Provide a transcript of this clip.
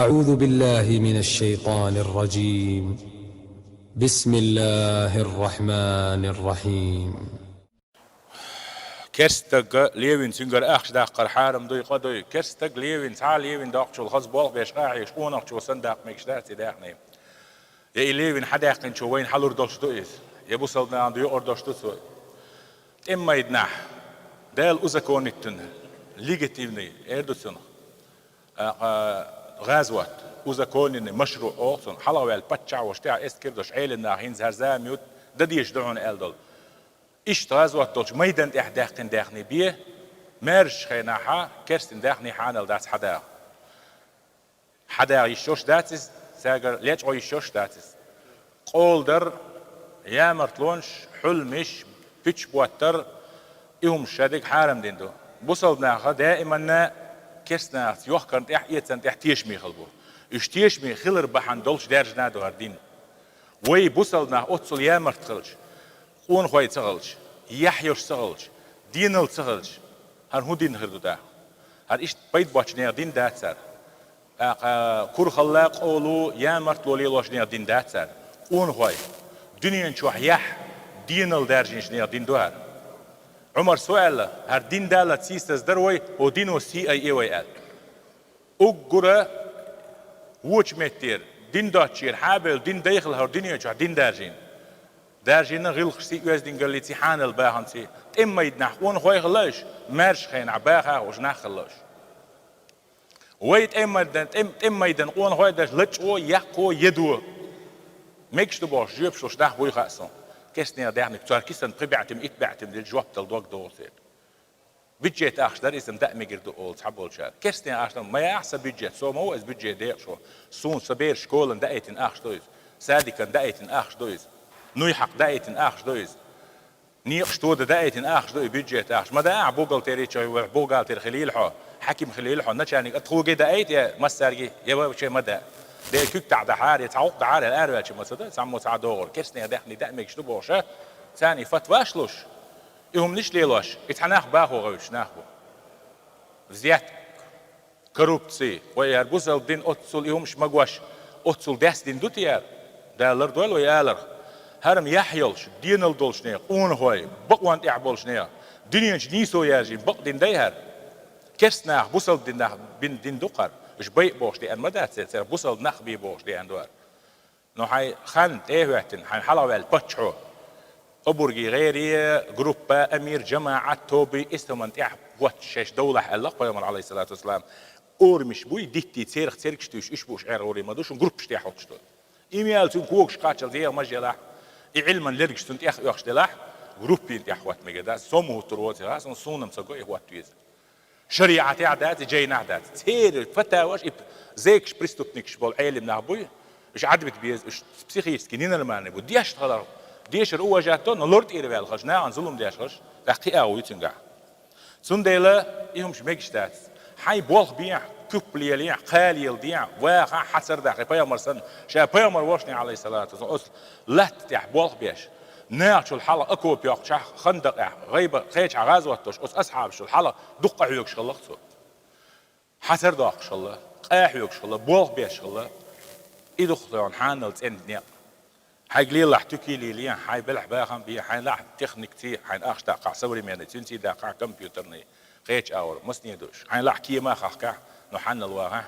أعوذ بالله من الشيطان الرجيم. بسم الله الرحمن الرحيم. كرستق ليوين سنجر أخش داقر حارم دوي قدوي كرستق ليوين تعال ليوين داقشو الخص بولق بيش قاعيش قونق صنداق ميكشداتي داقني يا ليوين حداقن شو وين حلور دولشتو إيز يبو صلنا عنده يقر دولشتو سوي إما يدنح دال أزكون التن ليجيتيفني إردو سنة غازوات أزكون إن مشروع أوصن حلوة البتشع وشتاع إسكردوش عيلنا هينز هرزاميوت دديش دعون ألدول إيش غازوات دولش ميدان إحداقن داخني بيه مارش خيناها كرستن داخني حانل داس حدا يشوش داتس ساجر ليش أو يشوش داتس قولدر يا مرتلونش حلمش بيتش بوتر إهم شادق حارم ديندو بوصلنا دائما كرستنا يوخكن تحيتن تحتيش مي خلبو اشتيش مي خلر بحن دولش دارج نادو هردين وي بوصلنا أتصل يا مرتخلش قون خوي تغلش يحيوش تغلش دينل تغلش هر هو دين هردو دا هر إيش بيت باتشنير دين داتسر كور خلاق أولو يا مرتلو ليلوش نير دين داتسر قون خوي دنيا نشوح يح دينل دارجينش نير دين دوار عمر سؤال هر دين دالة سيستز دروي و دينو CIA ويال أقرأ ووش متير دين داتشير حابل دين داخل هر دنيا نشوح دين دارجين دارجينا غير خسي يوز دين قال لي تيحان الباهنسي إما يدنحون خوي خلاش مارش خين عباها وجناح خلاش ويت إما يدنقون خوي داش لتشو يحكو يدو ميكش تبوش جيب شوش ده بوي خاصون كسني دعني بتوار كيسن قبعتم إتبعتم للجواب تلدوق دوسير بيجيت أخش در اسم دأمي قردو أول تحبول شار كسني أخش ما أحسن بيجيت سو ما هو إز بيجيت ديق شو سون سبير شكولن دأيتن أخش دويز سادكن دأيتن أخش دويز نويحق دأيتن أخش دويز نيقش تود دأيتن أخش دوي بيجيت أخش ما دأع بوغل تيري شوي بوغل تير خليل حو حكيم خليل حو نتشاني أتخوجي دأيت يا مسترجي يا بابا شيء مدى ده كيك تعد حار يتعوق تعال الأربعة شو مثلا سامو تعدور كسني دحني دأمك شو بوشة ثاني فتواشلوش يهم نش ليلوش يتحناخ باهو غوش ناخو زيات كروبتسي ويربوز الدين أتصل يهمش مجوش أتصل داس دين دوتيار ده لردول ويالر هرم يحيلش دين الدولش نيا قون هوي بقوان إعبولش نيا دنياش نيسو ياجي بق دين ديهر كسناخ بوصل دين ناخ بين دين دقر مش بيق بوش دي أن مدى تسير بوصل نخبي بوش دي أن دوار نو هاي خان تيهوهتن هاي حلوة البتشو أبورجي غيري جروبا أمير جماعة توبي استمن تيح واتشش دولة حلق بيوم عليه الصلاة والسلام أور مش بوي ديتي تسيرخ تسيركشتوش إيش بوش عير أوري ما دوش جروب تيح واتشتو إيميل تنكوكش قاتل زي مجلح علما لرجشتون تيح يخشتلاح جروبين تيح وات مجدا سمو تروتي راسن صونم سقوي وات تويز شريعة عادات جاي عادات تير فتاوش زيكش بريستوبنيكش بول عيلم نابوي إيش عدبت بيز إيش بسيخيس كنين الماني بديش تغلر ديش الأول جاتون لورد إيربال خشنا عن ظلم ديش خش تحقيق أو يتنجح سنديلا إيهم شميكش تات حي بولخ بيع كوبلي ليع قالي الديع واقع حسر داخل بيامر سن شا بيامر واشني عليه الصلاة والسلام أصل لا تتح بولخ بيش ناقش الحلقة أكو بياق شح خندق غيبة خيش عغاز واتوش أس أصحاب شو الحلقة دقة عيوك شغلة حسر داق شغلة قاح شغلة بولخ بيش شغلة إدخلون حانل تندنيا حي قليل لح تكي لي حي بلح باخم بي حي لح تخنك تي حي أخش داقع صوري ميني تنسي داقع كمبيوترني خيش أور مسني دوش حي لح كي ما خاكع نحن الواقع